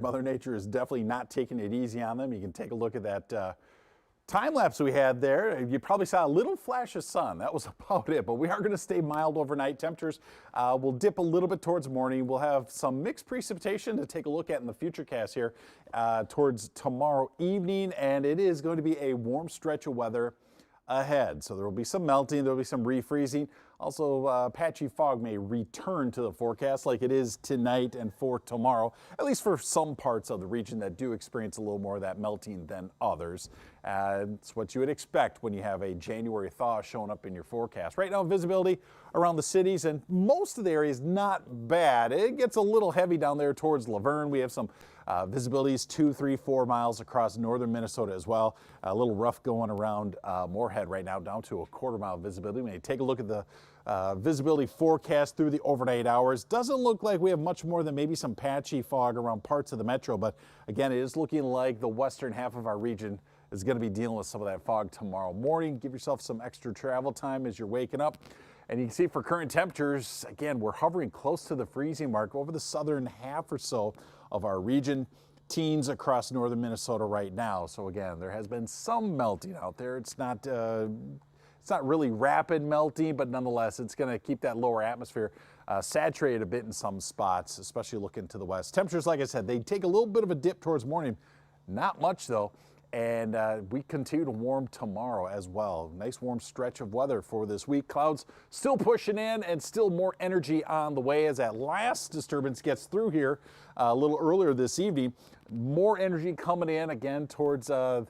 Mother Nature is definitely not taking it easy on them. You can take a look at that time lapse we had there. You probably saw a little flash of sun. That was about it, but we are going to stay mild overnight. Temperatures will dip a little bit towards morning. We'll have some mixed precipitation to take a look at in the futurecast here towards tomorrow evening, and it is going to be a warm stretch of weather ahead. So there will be some melting, there will be some refreezing. Also, patchy fog may return to the forecast like it is tonight and for tomorrow, at least for some parts of the region that do experience a little more of that melting than others. It's what you would expect when you have a January thaw showing up in your forecast. Right now, visibility around the cities and most of the area is not bad. It gets a little heavy down there towards Laverne. We have some visibilities 2, 3, 4 miles across northern Minnesota as well. A little rough going around Moorhead right now, down to a quarter-mile visibility. When you take a look at the visibility forecast through the overnight hours, doesn't look like we have much more than maybe some patchy fog around parts of the metro, but again, it is looking like the western half of our region is going to be dealing with some of that fog tomorrow morning. Give yourself some extra travel time as you're waking up. And you can see for current temperatures, again, we're hovering close to the freezing mark over the southern half or so of our region. Teens across northern Minnesota right now. So again, there has been some melting out there. It's not really rapid melting, but nonetheless, it's going to keep that lower atmosphere saturated a bit in some spots, especially looking to the west. Temperatures, like I said, they take a little bit of a dip towards morning. Not much, though. And we continue to warm tomorrow as well. Nice warm stretch of weather for this week. Clouds still pushing in and still more energy on the way as that last disturbance gets through here a little earlier this evening. More energy coming in again towards the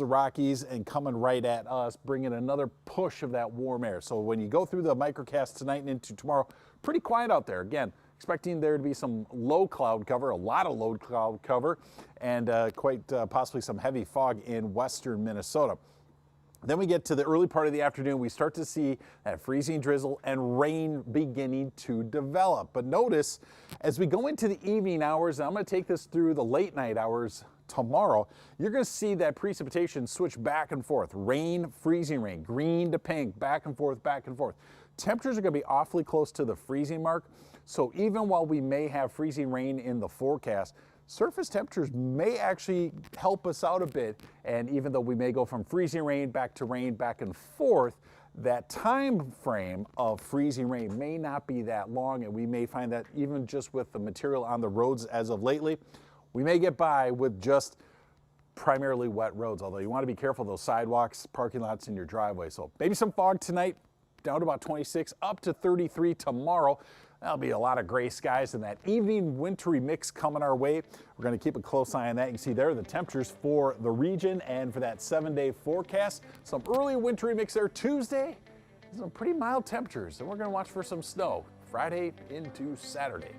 Rockies and coming right at us, bringing another push of that warm air. So when you go through the microcast tonight and into tomorrow, pretty quiet out there. Again, expecting there to be some low cloud cover, a lot of low cloud cover, and quite possibly some heavy fog in western Minnesota. Then we get to the early part of the afternoon, we start to see that freezing drizzle and rain beginning to develop. But notice, as we go into the evening hours, and I'm going to take this through the late night hours tomorrow, you're going to see that precipitation switch back and forth. Rain, freezing rain, green to pink, back and forth, back and forth. Temperatures are going to be awfully close to the freezing mark. So even while we may have freezing rain in the forecast, surface temperatures may actually help us out a bit. And even though we may go from freezing rain, back and forth, that time frame of freezing rain may not be that long. And we may find that even just with the material on the roads as of lately, we may get by with just primarily wet roads. Although you want to be careful of those sidewalks, parking lots, and your driveway. So maybe some fog tonight, down to about 26, up to 33 tomorrow. That'll be a lot of gray skies and that evening wintry mix coming our way. We're going to keep a close eye on that. You can see there the temperatures for the region and for that 7-day forecast. Some early wintry mix there Tuesday. Some pretty mild temperatures, and we're going to watch for some snow Friday into Saturday.